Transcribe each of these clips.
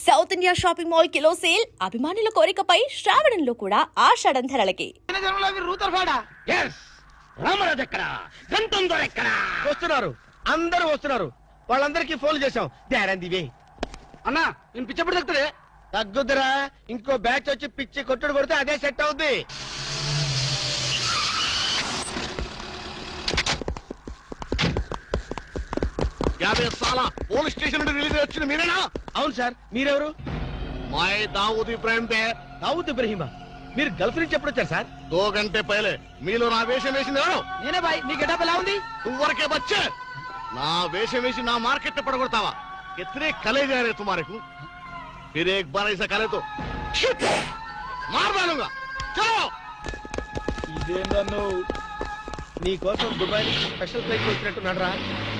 South India shopping mall kilo sale అభిమానుల కోరికపై శ్రావణంలో కూడా ఆషాఢం ధరలకి. వస్తున్నారు, అందరూ వస్తున్నారు. వాళ్ళందరికీ ఫోన్ చేశాం. దారందివే అన్నా నేను పిచ్చప్పుడు తగ్గుతుంది. తగ్గుద్దురా, ఇంకో బ్యాచ్ వచ్చి పిచ్చి కొట్టుడు కొడితే అదే సెట్ అవుద్ది. పోలీస్ స్టేషన్ నుండి రిలీజ్ వచ్చిన మీరేనా? అవును సార్, మీరెవరు? मैं दाऊद इब्राहिम पे దావుద్ ఇబ్రహీమా. మీరు గల్ఫ్ నుంచి ఎప్పుడు వచ్చారు సార్? 2 घंटे पहले మీలో నా వేషం వేసింది ఎవరు? నేనే బాయ్. నీ గెటప్ ఎలా ఉంది? तुमवरके बच्चे నా వేషం వేసి నా మార్కెట్ పడగొడతావా? कितने कले जा रहे तुम्हारे को? फिर एक बार ऐसा करे तो मार डालूंगा. चलो. ఇదేందన్ను నీ కోసం దుబాయ్ నుంచి స్పెషల్ ఫ్లైట్ వచ్చినట్టున్నాడు రా.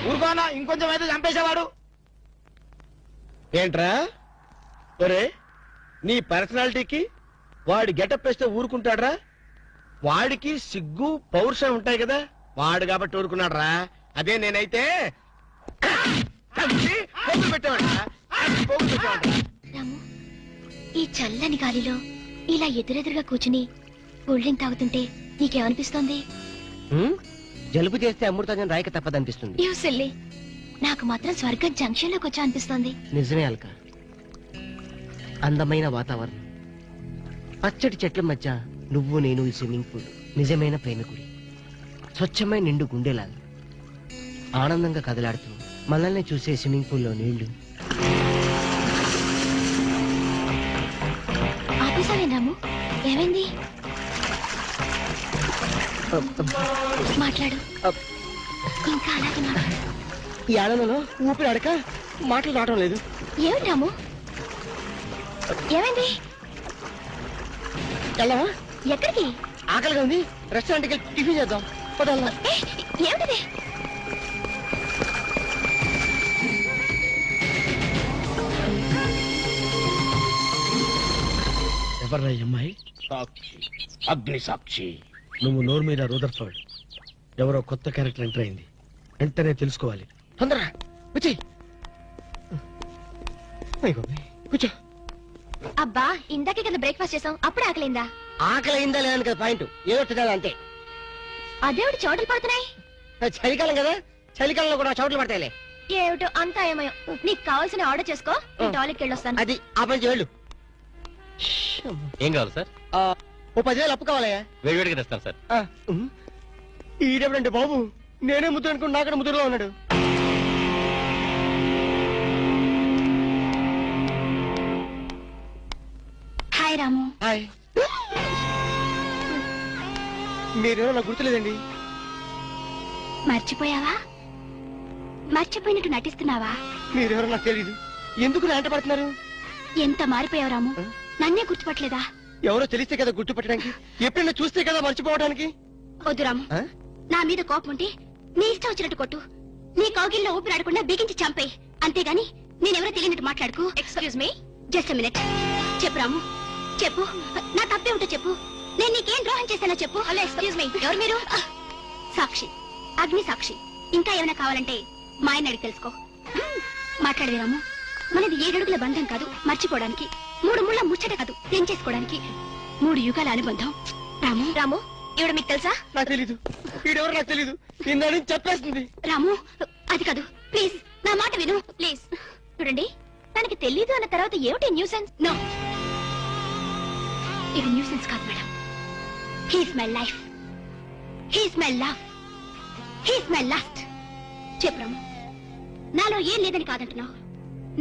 ఊరుకోనా, ఇంకొంచెం అయితే చంపేసేవాడు. ఏంట్రా ఒరే, నీ పర్సనాలిటీకి వాడి గెటప్ వేస్తే ఊరుకుంటాడ్రా? వాడికి సిగ్గు పౌరుషం ఉంటాయి కదా, వాడు కాబట్టి ఊరుకున్నాడు రా. అదే నేనైతే పెట్టేవాడు. రాము, ఈ చల్లని గాలిలో ఇలా ఎదురెదురుగా కూర్చుని కూల్ డ్రింక్ తాగుతుంటే నీకేమనిపిస్తోంది? జలుబు చేస్తే అమృతాజన్ రాయక తప్పదనిపిస్తుంది. యూ సిల్లీ, నాకు మాత్రం స్వర్గం జంక్షన్ లోకి వచ్చా అనిపిస్తోంది. నిజమే అల్క, అందమైన వాతావరణం, పచ్చటి చెట్ల మధ్య నువ్వు నేను ఈ స్విమ్మింగ్ పూల్ నిజమైన ప్రేమికుడి, స్వచ్ఛమైన నిండు గుండెలాగా ఆనందంగా కదలాడుతూ మనల్ని చూసే స్విమ్మింగ్ పూల్లో నీళ్లు. ఆపేసావేం రాము? ఏమైంది? మాట్లాడు, ఇంకా అలాగే మాట్లాడు. ఈ ఆనందంలో ఊపిరి అడక మాటలు రావడం లేదు. ఏమిటి రాము, ఏమైంది? వెళ్ళవా? ఎక్కడికి? ఆకలిగా ఉంది, రెస్టారెంట్కి వెళ్ళి టిఫిన్ చేద్దాం. పదల్లా. ఏమిటిది? ఎవర్రా ఈ అమ్మాయి? సాక్షి, అగ్ని సాక్షి. నువ్వు నోరు మీద రూదర్ఫర్డ్, ఎవరో కొత్త క్యారెక్టర్ ఎంటర్ అయింది. వెంటనే తెలుసుకోవాలి. తొందరగా వచ్చి కూర్చో. అబ్బా, ఇందాకే కదా బ్రేక్ఫాస్ట్ చేసాం, అప్పుడు ఆకలిందా? ఆకలి అయిందా లేదని కదా పాయింట్, ఏదో తినాలి అంతే. అదేవిడు చోటలు పడుతున్నాయి. చలికాలం కదా, చలికాలంలో కూడా చోట్లు పడతాయిలే. ఏమిటో అంతా ఏమయో. నీకు కావాల్సిన ఆర్డర్ చేసుకో, నేను టాయిలెట్కి వెళ్ళొస్తాను. అది ఆ పని చేయాలి. ఏం కావాలి సార్? ఓ 10,000 అప్పు కావాలయ్యా. వేడివేడిగా తెస్తాను సార్. ఈడెవడంటే బాబు, నేనే ముద్దు అనుకుని నాకడ ముద్దులో ఉన్నాడు. హాయ్ రాము. హాయ్. మీరేమో నాకు గుర్తులేదండి. మర్చిపోయావా? మర్చిపోయినట్టు నటిస్తున్నావా? మీరెవరో నాకు తెలియదు, ఎందుకు నా వెంట పడుతున్నారు? ఎంత మారిపోయావు రాము, నన్నే గుర్తుపట్టలేదా? ఎవరో తెలిస్తే కదా గుర్తుపట్టడానికి, ఎప్పుడైనా చూస్తే కదా మర్చిపోవడానికి. వద్దు రాము, నా మీద కోపం ఉంటే నీ ఇష్టం వచ్చినట్టు కొట్టు, నీ కౌగిల్లో ఊపిరాడకుండా బిగించి చంపేయి. అంతేగాని నేనెవరో తెలియనట్టు మాట్లాడుకు. Excuse me, just minute. చెప్పు రాము, చెప్పు, నా తప్పే ఉంటే చెప్పు. నేను నీకేం ద్రోహం చేశానో చెప్పు. హలో, ఎక్స్క్యూజ్ మీ, ఎవరు మీరు? సాక్షి, అగ్ని సాక్షి. ఇంకా ఏమైనా కావాలంటే మా ఆయన అడిగి తెలుసుకో. మాట్లాడేది రాము, మనది 7 అడుగుల బంధం కాదు మర్చిపోవడానికి, 3 ముళ్ళ ముచ్చట కాదు తెంచేసుకోవడానికి, 3 యుగాల అనుబంధం. రాము, రాము, ఇవిడ మీకు తెలుసా? నాకు తెలీదు, ఈడెవరో నాకు తెలీదు, నిన్న చెప్పేస్తుంది. రాము, అది కాదు, ప్లీజ్ నా మాట విను, ప్లీజ్. చూడండి, తనకి తెలీదు అన్న తర్వాత ఏమిటి న్యూసెన్స్? నో, ఇది న్యూసెన్స్ కాదు madam. He's my life, he's my love, he's my last. చెప్పు రాము, నాలో ఏం లేదని కాదంటున్నావు,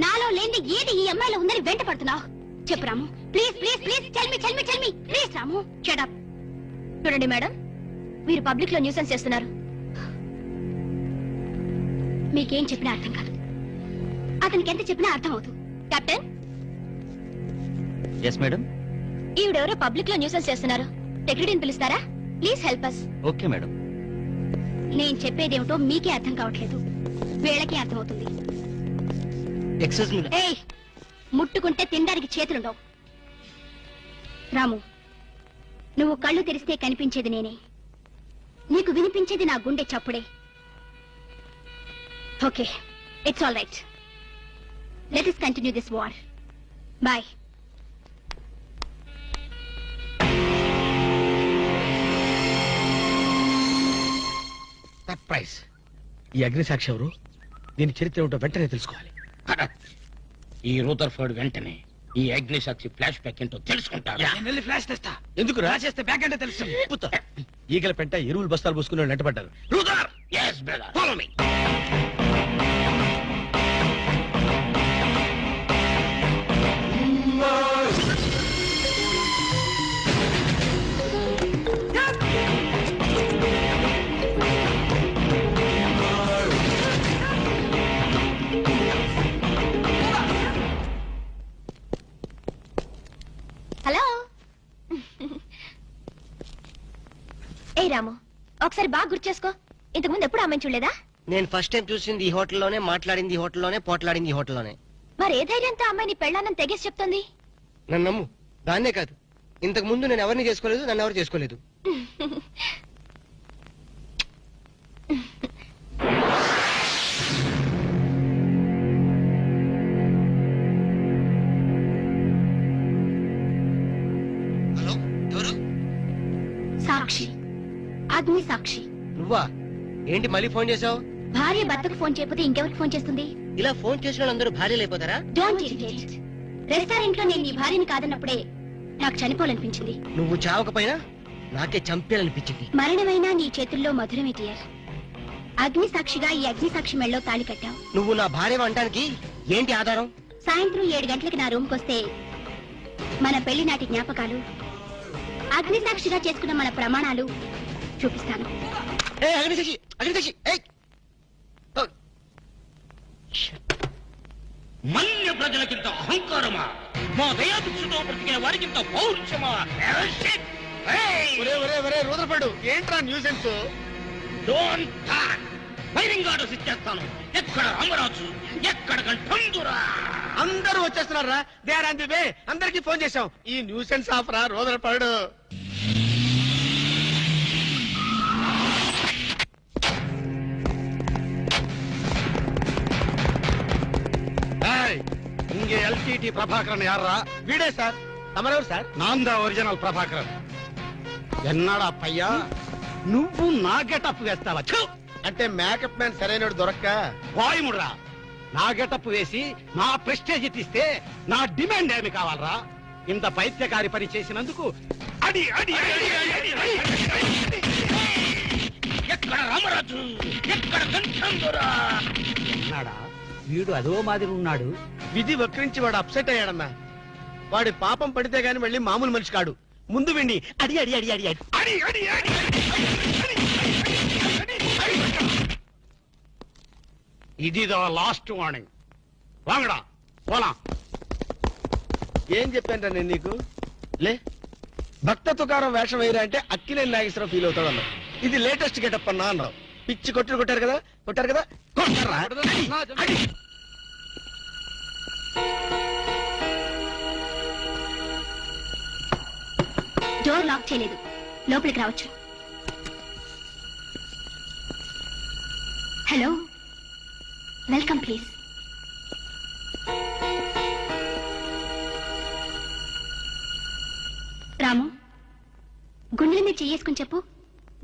నాలో లేని ఏది ఈ అమ్మాయిలో ఉందని వెంట పడుతున్నావు. చెప్పు Ramu, please please please, tell me please. Ramu, shut up. చూడండి మేడం, మీరు పబ్లిక్ లో న్యూసెన్స్ చేస్తున్నారు. మీకేం చెప్పినా అర్థం కాదు, అతనికి ఎంత చెప్పినా అర్థం అవుతుంది. కెప్టెన్. Yes madam. ఈవిడెవరో పబ్లిక్ లో న్యూసెన్స్ చేస్తున్నారు, సెక్రటరీని పిలుస్తారా? Please help us. Okay madam. నేను చెప్పేదేమిటో మీకే అర్థం కావట్లేదు, వీళ్ళకి అర్థమవుతుంది. Excuse me. ఏయ్, ముట్టుకుంటే తినడానికి చేతులుండవు. రాము, నువ్వు కళ్ళు తెరిస్తే కనిపించేది నేనే, నీకు వినిపించేది నా గుండె చప్పుడే. Okay, it's all right. Let us continue this war. Bye. Surprise. ఈ అగ్నిసాక్షి ఎవరు? దీని చరిత్ర ఏమిటో వెంటనే తెలుసుకోవాలి. ఈ రూదర్ఫర్డ్ వెంటనే ఈ అగ్నిసాక్షి ఫ్లాష్ బ్యాక్ ఏంటో తెలుసుకుంటాడు. నేను వెళ్ళి ఫ్లాష్ తెస్తా. ఎందుకు రాసేస్తే బ్యాక్ అంటే తెలుసు. ఈగల పెంట ఎరువులు బస్తాలు పోసుకుని నెట్టబడ్డారు. రూదర్ yes brother follow me. Hello. ఏ రాము, ఒకసారి బాగా గుర్తు చేసుకో. ఇంతకు ముందు ఎప్పుడు అమ్మాయి చూడలేదా? నేను ఫస్ట్ టైం చూసింది ఈ హోటల్లోనే, మాట్లాడింది ఈ హోటల్లోనే, పోట్లాడింది ఈ హోటల్లోనే. మరి ఏ ధైర్యంతో అమ్మాయిని పెళ్ళానని తెగేసి చెప్తుంది? నన్ను నమ్ము. దాన్నే కాదు, ఇంతకు ముందు నేను ఎవరిని చేసుకోలేదు, నన్ను ఎవరు చేసుకోలేదు. హలో, ఎవరు? సాక్షి, అగ్ని సాక్షి. నువ్వా? ఏంటి మళ్ళీ ఫోన్ చేసావు? భార్య భర్తకు ఫోన్ చేయకపోతే ఇంకెవరికి ఫోన్ చేస్తుంది? ఇలా ఫోన్ చేసిన వాళ్ళందరూ భార్యలు అయిపోతారా? Don't irritate. రెస్టారెంట్ లో నేను నీ భార్యని కాదన్నప్పుడే నాకు చనిపోవాలనిపించింది. నువ్వు చావకపోయినా నాకే చంపేయాలనిపించింది. మరణమైనా నీ చేతుల్లో మధురమే డియర్. అగ్ని సాక్షిగా ఈ అగ్ని సాక్షి మెళ్ళలో తాళి కట్టావు. నువ్వు నా భార్య అనడానికి ఏంటి ఆధారం? సాయంత్రం 7 గంటలకి నా రూమ్కి వస్తే మన పెళ్లి నాటి జ్ఞాపకాలు, అగ్ని సాక్షిగా చేసుకున్న మన ప్రమాణాలు చూపిస్తాను. ఏ అగ్నిసాక్షి, అగ్నిసాక్షి, ఏయ్! ఓ! మన్య ప్రజలకింత అహంకారమా? మా దయాభిక్షతో బ్రతికిన వారికింత పౌరుషమా? రూదర్ఫర్డ్, ఏంట్రా nuisance? Don't talk. Firing orders ఇచ్చేస్తాను. ఎక్కడ రామరాజు, ఎక్కడ గంఠందురా? అందరూ వచ్చేస్తున్నారా? They are on the way. అందరికి ఫోన్ చేశాం. ఈ న్యూసెన్స్ ఆఫ్ రా రూదర్ఫర్డ్. இங்க எல்டிடி பிரபாகரன் யாரா? వీడే సార్. తమరెవరు సార్? நான் தான் ఒరిజినల్ ప్రభాకరన్. ఎన్నాడా పయ్యా, నువ్వు నా గెటప్ వేస్తావా? అంటే మేకప్ మ్యాన్ సరైనడు దొరక్క వాయుముడ్రా. నా గెటప్ వేసి నా ప్రెస్టేజ్ తీస్తే నా డిమాండ్ ఏమి కావాలరా? ఇంత పైత్యకారి పని చేసినందుకు అడి అడి అడి అడి అడి అడి. ఎక్కడ రామరాజు, ఎక్కడ గంఠందురా? ఎన్నాడా వీడు అదో మాదిరి ఉన్నాడు. విధి వక్రించి వాడు అప్సెట్ అయ్యాడన్నా. వాడి పాపం పడితే గాని మళ్ళీ మామూలు మనిషి కాడు. ముందు విండి అడి అడి అడి అడి అడి అడి అడి అడి ఇది లాస్ట్ వార్నింగ్. వాంగడా పోలా. ఏం చెప్పాను నేను నీకు? లే, భక్త తుకారం వేషం వేయరా అంటే అక్కిలేని నాగేశ్వరరావు ఫీల్ అవుతాడు అన్నావు. ఇది లేటెస్ట్ గెటప్ అన్నా అన్నావు. పిచ్చి కొట్టుడు కొట్టారు కదా, కొట్టారు కదా, కొట్టారా? అడి. డోర్ లాక్ చేయలేదు, లోపలికి రావచ్చు. Hello, welcome please. రాము, గుండెల మీద చెయ్యేసుకుని చెప్పు,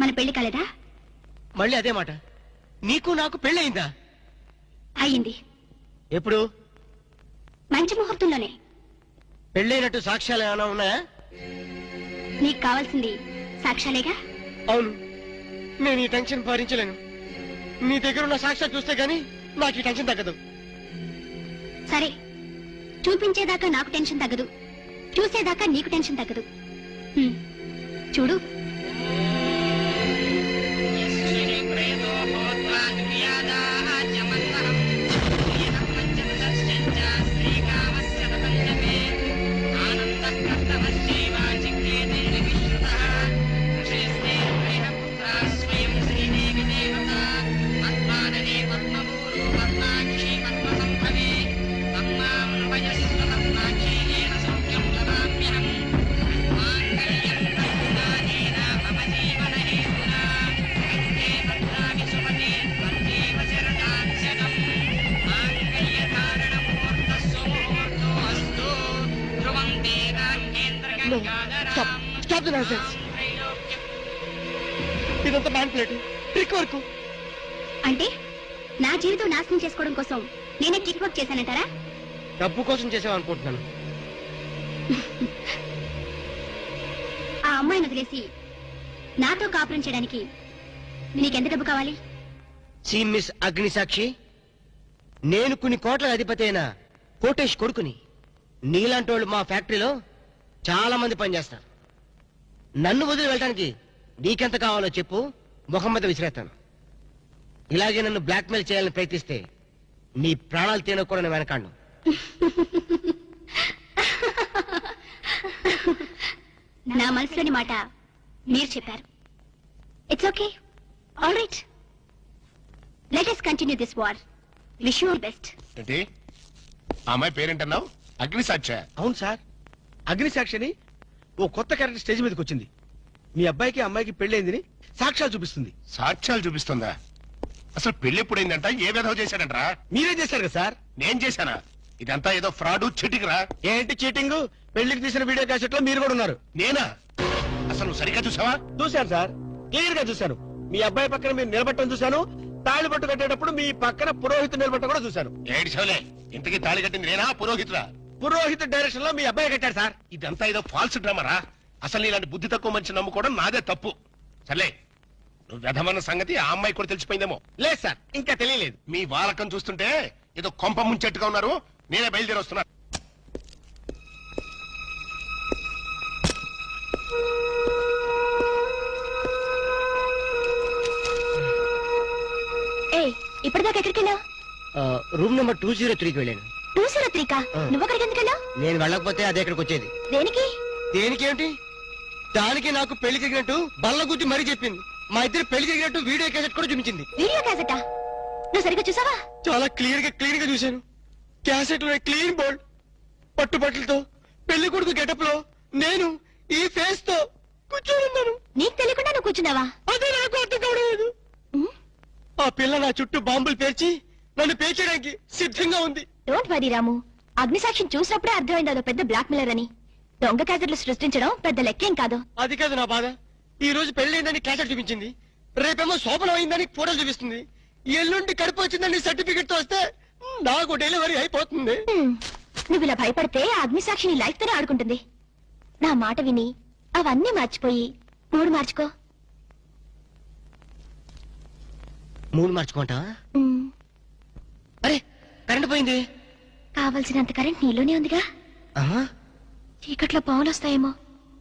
మన పెళ్లి కాలేదా? మళ్ళీ అదే మాట. నీకు నాకు పెళ్ళయిందా? అయ్యింది. ఎప్పుడు? మంచి ముహూర్తంలోనే. పెళ్ళైనట్టు సాక్ష్యాలు ఏమైనా ఉన్నాయా? నీకు కావాల్సింది సాక్ష్యాలేగా. అవును, నేను ఈ టెన్షన్ భరించలేను. నీ దగ్గర ఉన్న సాక్ష్యాలు చూస్తే గానీ నాకు ఈ టెన్షన్ తగ్గదు. సరే, చూపించేదాకా నాకు టెన్షన్ తగ్గదు, చూసేదాకా నీకు టెన్షన్ తగ్గదు. చూడు. No. Stop. Stop the nonsense. ఇదంతా మ్యాన్ ప్లేట్ ట్రిక్ వర్క్. అంటే నా జీవితం నాశనం చేసుకోవడం కోసం నేనే ట్రిక్ వర్క్ చేశానంటారా? డబ్బు కోసం చేసామనుకుంటున్నాను. ఆ అమ్మాయిని వదిలేసి నాతో కాపురం చేయడానికి నీకెంత డబ్బు కావాలి? సి మిస్ అగ్నిసాక్షి, నేను కొన్ని కోట్ల అధిపతి అయిన కోటేష్ కొడుకుని. నీలాంటి వాళ్ళు మా ఫ్యాక్టరీలో చాలా మంది పనిచేస్తారు. నన్ను వదిలి వెళ్ళడానికి నీకెంత కావాలో చెప్పు, ముఖం మీద విసిరేస్తాను. ఇలాగే నన్ను బ్లాక్మెయిల్ చేయాలని ప్రయత్నిస్తే నీ ప్రాణాలు తీయడానికి కూడా నేను వెనకాడను. నా మనసులోని మాట మీరు చెప్పారు. It's okay, all right. Let us continue this war. Wish you all best. ఏంటి ఆ అమ్మాయి పేరేంటన్నావు? అగ్నిసాక్ష? అవును సార్, అగ్నిసాక్షిని ఓ కొత్త క్యారెక్టర్ స్టేజ్ మీదకి వచ్చింది. మీ అబ్బాయికి అమ్మాయికి పెళ్ళైందని సాక్ష్యాలు చూపిస్తుంది. సాక్ష్యాలు చూపిస్తుందా? అసలు పెళ్లి ఎప్పుడైందంట? ఏ విధవ చేశాడంటరా? మీరే చేశారు కదా సార్. నేను చేశానా? ఇదంతా ఏదో ఫ్రాడ్ చీటింగ్ రా. ఏంటి చీటింగ్? పెళ్లికి తీసిన వీడియో క్యాసెట్ లో మీరు కూడా ఉన్నారు. నేనా? అసలు నువ్వు సరిగ్గా చూసావా? చూశాను సార్, క్లియర్ గా చూశాను. మీ అబ్బాయి పక్కన మీరు నిలబట్టడం చూశాను. తాళి పట్టు కట్టేటప్పుడు మీ పక్కన పురోహితుడు నిలబట్టడం కూడా చూశాను. ఏడ్చవలే, ఇంతకీ తాళి కట్టింది నేనా పురోహితుడా? పురోహితు డైరెక్షన్ లో మీ అబ్బాయి కట్టాడు సార్. ఇదంతా ఏదో ఫాల్స్ డ్రామారా. అసలు ఇలాంటి బుద్ధి తక్కువ మనిషి నమ్ముకోవడం నాదే తప్పు. సర్లే, నువ్వు వెధమన్న సంగతి ఆ అమ్మాయి కూడా తెలిసిపోయిందేమో. లేదు సార్, ఇంకా తెలియలేదు. మీ వాలకం చూస్తుంటే ఏదో కొంప ముంచెట్టుగా ఉన్నారు. నేనే బయలుదేరి వస్తున్నా. ఏ ఇప్పటిదాకా ఎక్కడికి వెళ్ళావు? రూమ్ నెంబర్ 203కి వెళ్ళాను. 203 కా? నువ్వు అక్కడికి ఎందుకు వెళ్ళావు? నేను వెళ్ళకపోతే అదే ఇక్కడికి వచ్చేది. దేనికి? దేనికేంటి? దానికి నాకు పెళ్లి జరిగినట్టు బల్ల గుద్ది మరీ చెప్పింది. మా ఇద్దరు పెళ్లి జరిగినట్టు వీడియో క్యాసెట్ కూడా చూపించింది. వీడియో క్యాసెటా? నువ్వు సరిగ్గా చూసావా? చాలా క్లియర్ గా చూశాను. క్యాసెట్ లో క్లీన్ బోల్డ్ పట్టుబట్టలతో పెళ్లి కొడుకు గెటప్ లో నేను ఈ ఫేస్ తో కూర్చొని ఉన్నాను. నీకు తెలియకుండా నువ్వు కూర్చున్నావా? అదే నాకు అర్థం కావడం. ఆ పిల్ల నా చుట్టూ బాంబులు పేర్చి నన్ను పేర్చడానికి సిద్ధంగా ఉంది. డోంట్ వరీ రాము, అగ్నిసాక్షిని చూసినప్పుడే అర్థమైంది అదో పెద్ద బ్లాక్ మెయిలర్ అని. దొంగ క్యాసెట్లు సృష్టించడం పెద్ద లెక్కేం కాదు. అది కాదు నా బాధ. ఈ రోజు పెళ్లి క్యాసెట్ చూపించింది, రేపేమో శోభనం అయిందని ఫోటోలు చూపిస్తుంది, ఎల్లుండి కడుపు వచ్చిందని సర్టిఫికెట్ తో వస్తే నాకు డెలివరీ అయిపోతుంది. నువ్వు ఇలా భయపడితే ఆ అగ్నిసాక్షిని లైఫ్ తోనే ఆడుకుంటుంది. నా మాట విని అవన్నీ మర్చిపోయి మూడు మార్చుకో. మూడు మార్చుకుంటావా? అరే కరెంట్ పోయింది. కావలసినంత కరెంట్ నీలోనే ఉందిగా. చీకట్లో పావులు వస్తాయేమో.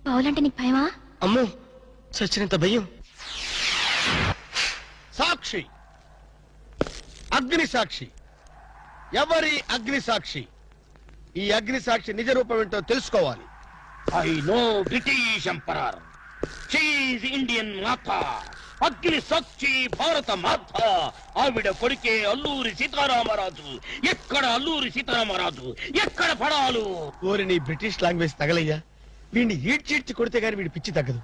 పావులంటే నీకు భయమా? అమ్మో, చచ్చినంత భయం. సాక్షి, అగ్ని సాక్షి. ఎవరి అగ్ని సాక్షి? ఈ అగ్ని సాక్షి నిజ రూపం ఏంటో తెలుసుకోవాలి. I know British emperor. She is Indian మాత. అగ్ని సాక్షి భారత మాత. ఆవిడ కొడుకే అల్లూరి సీతారామరాజు. ఎక్కడ అల్లూరి సీతారామరాజు, ఎక్కడ పడాలు? ఓరి నీ బ్రిటిష్ లాంగ్వేజ్ తగలయ్యా. వీడిని ఈడ్చిడ్చి కొడితే గాని వీడి పిచ్చి తగ్గదు.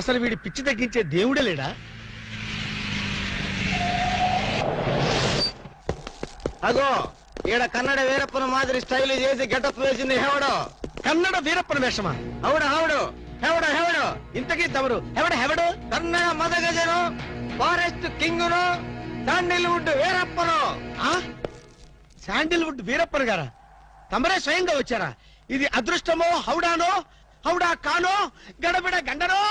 అసలు వీడి పిచ్చి తగ్గించే దేవుడే లేడా? అగో ఈడ కన్నడ వీరప్పన మాదిరి స్టైల్ చేసి గెటప్ వేసింది హెవడో. కన్నడ వీరప్పన వేషమా? అవుడు హెవడు హెవడు హెవడు. ఇంతకీ తమరు ఎవడు? కన్నడ మదగజను, ఫారెస్ట్ కింగును, శాండిల్వుడ్ వీరప్పను. శాండిల్వుడ్ వీరప్పన గారా? తమరే స్వయంగా వచ్చారా? ఇది అదృష్టమో హౌడానో, హౌడా కానో, గడబిడ గండనో?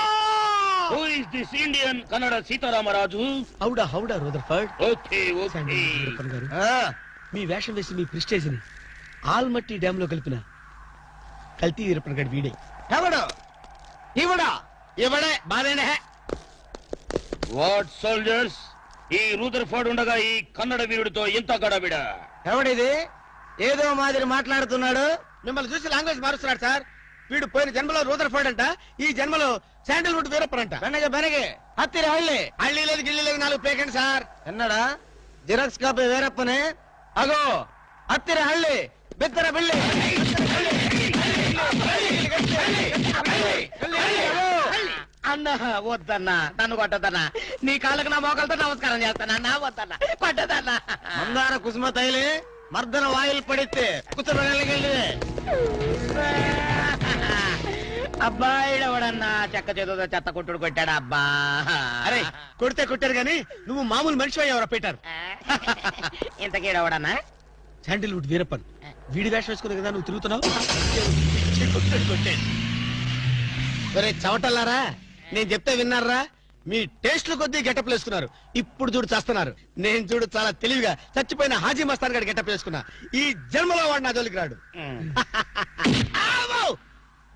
Who is this Indian Kannada Sitaramaraju? హౌడా రూదర్ఫర్డ్. Okay okay. శాండిల్వుడ్ వీరప్పన గారు, మీ వేషం వేసి మీ ప్రిస్టేజ్ ని ఆల్మట్టి డ్యామ్ లో కలిపిన కల్తీ వీరప్పన గారి వీడే. హెవడు ఇవడా ఇవడే బాధేనే. వాట్ సోల్జర్స్, ఈ రూదర్ఫర్డ్ ఉండగా ఈ కన్నడ వీరుడితో ఎంత గడబిడ? ఎవడిది ఏదో మాదిరి మాట్లాడుతున్నాడు? మిమ్మల్ని చూసి లాంగ్వేజ్ మారుస్తున్నాడు సార్. వీడు పోయిన జన్మలో రూదర్ఫర్డ్ అంట, ఈ జన్మలో శాండిల్వుడ్ వీరప్పన్ అంట. బెనగే హత్తిరి హళ్ళి. హళ్ళీ లేదు గిల్లి లేదు, 4 పేకండి సార్. ఎన్నడా జిరాక్స్ కాపీ వీరప్పనే. అగో హత్తిరి హళ్ళి బిత్తర బిల్లి. అన్న వద్దన్నా, నన్ను కొట్టదన్నా. నీ కాళ్ళకు నా మోకాలతో నమస్కారం చేస్తానన్నా. వద్దన్నా, కొట్టదన్నా. మందార కుసుమ తైలి మర్దన వాయిల్ పడితే కుతురగలిగే. అబ్బాయి ఎవడన్నా చెక్క చేతుతో చెత్త కొట్టుడు కొట్టాడు అబ్బా. అరే కొడితే కొట్టారు గాని నువ్వు మామూలు మనిషి అయ్యావరా పీటర్. ఇంతకీడవడన్నా శాండిల్వుడ్ వీరప్పన్ వీడి వేషం వేసుకునే కదా నువ్వు తిరుగుతున్నావు. ఒరే చవటల్లారా, నేను చెప్తే విన్నారా? మీ టేస్ట్ల కొద్దీ గెటప్ వేసుకున్నారు. ఇప్పుడు చూడు చేస్తున్నారు. నేను చూడు చాలా తెలివిగా చచ్చిపోయిన హాజీ మస్తాన్ గారి గెటప్ వేసుకున్నా. ఈ జన్మలో వాడు నా జోలికి రాడు.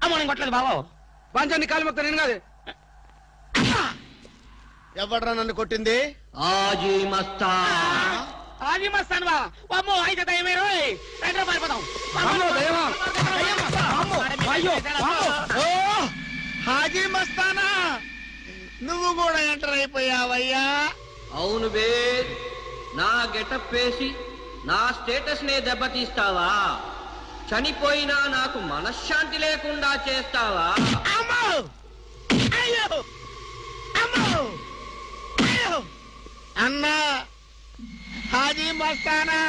అమ్మ నేను కొట్టలేదు బాబు. పంచాన్ని కాలు మొక్క నేను కాదు. ఎవడ్రా నన్ను కొట్టింది? ఆజీ మస్తాన్. అది మస్తాను బా. అమ్మో అయితే దయమే రోయ్. రండి పారిపోదాం. అమ్మో, దయ్యమా? అయ్యో ఓ హాజీ మస్తానా, నువ్వు కూడా ఎంటర్ అయిపోయావయ్యా. అవును బే, నా గెటప్ వేసి నా స్టేటస్ నే దెబ్బతీస్తావా? చనిపోయినా నాకు మనశ్శాంతి లేకుండా చేస్తావా? అమ్మో అయ్యో అమ్మో అయ్యో అన్నా, హాజీ మస్తానా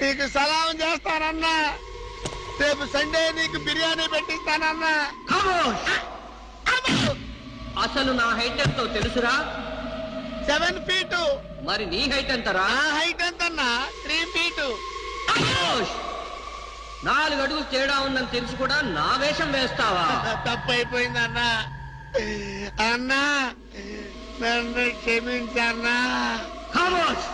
నీకు సలాం చేస్తానన్నా. రేపు సండే నీకు బిర్యానీ పెట్టిస్తానన్నా. ఖమోష్! అసలు నా హైట్ ఎంతో తెలుసురా? 7 feet. మరి నీ హైట్ ఎంతరా? నా హైట్ ఎంతన్నా? 3 feet. ఖమోష్! 4 అడుగులు తేడా ఉందని తెలిసి కూడా నా వేషం వేస్తావా? తప్పైపోయిందన్నా. అన్నా నన్ను క్షమించన్నా. ఖమోష్!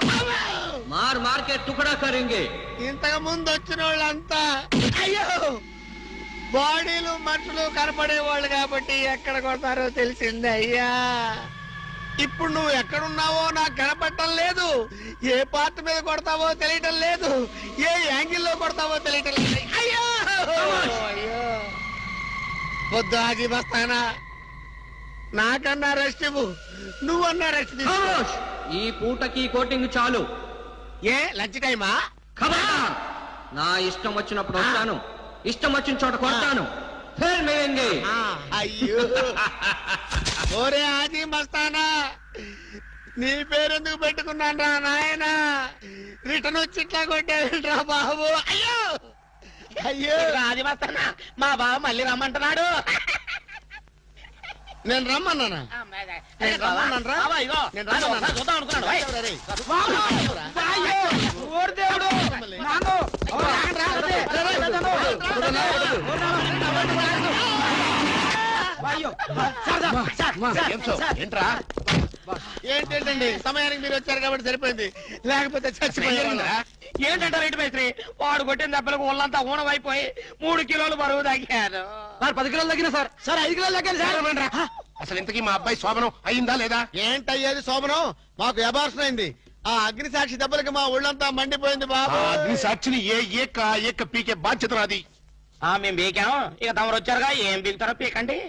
మార్ కే టుకడా కరేంగే. ఇంతకు ముందు వచ్చిన వాళ్ళంతా అయ్యో బాడీలు మనుషులు కనపడే వాళ్ళు కాబట్టి ఎక్కడ కొడతారో తెలిసింది అయ్యా. ఇప్పుడు నువ్వు ఎక్కడున్నావో నాకు కనపడటం లేదు. ఏ పార్ట్ మీద కొడతావో తెలియటం లేదు. ఏ యాంగిల్లో కొడతావో తెలియటం లేదు. అయ్యో అయ్యో వద్దు హాజీ మస్తానా, నాకన్నా రెస్ట్ ఇవ్వు. నువ్వన్నా రెస్ట్ తీసుకో. ఖమోష్! ఈ పూటకి కోటింగ్ చాలు. ఏ లంచ్ టైమా? ఖబర్దార్! నా ఇష్టం వచ్చినప్పుడు వస్తాను, ఇష్టం వచ్చిన చోట కొడతాను. ఫిర్ మిలేంగే. అయ్యో ఓరే హాజీ మస్తానా, నీ పేరెందుకు పెట్టుకున్నాను రా నాయనా? రిటర్న్ వచ్చి ఇట్లా కొట్టేరా బాబు. అయ్యో అయ్యో అది మస్తానా మా బావ మళ్ళీ రమ్మంటున్నాడు. నేను రమ్మన్నానా? నేను రమ్మన్నానురా? నేను రమ్మన్నానా? చూద్దాం అనుకున్నాడు. ఓయ్. రేయ్. ఓరి దేవుడు. నాంగు. ఓ, రాండ్రా. అయ్యో. ఏంట్రా ఏంటండి సమయానికి మీరు వచ్చారు కాబట్టి సరిపోయింది, లేకపోతే చచ్చిపోయారు. ఏంటంటారు ఏంటి మేస్త్రి? వాడు కొట్టిన దెబ్బలకు ఒళ్ళంతా ఊనమైపోయి 3 కిలోలు బరువు తగ్గారు. 10 కిలోలు తగ్గిన సార్. సార్ 5 కిలోలు తగ్గాలి సార్. అసలు ఇంతకీ మా అబ్బాయి శోభనం అయిందా లేదా? ఏంటయ్యేది శోభనం? మాకు అబార్షన్ అయింది. ఆ అగ్ని సాక్షి దెబ్బలకి మా ఒళ్ళంతా మండిపోయింది బాబు. అగ్ని సాక్షిని ఏక పీకే బాధ్యత నాది. మేము బీకాం. ఇక తమరు వచ్చారుగా ఏం బీకుతారో పీకండి.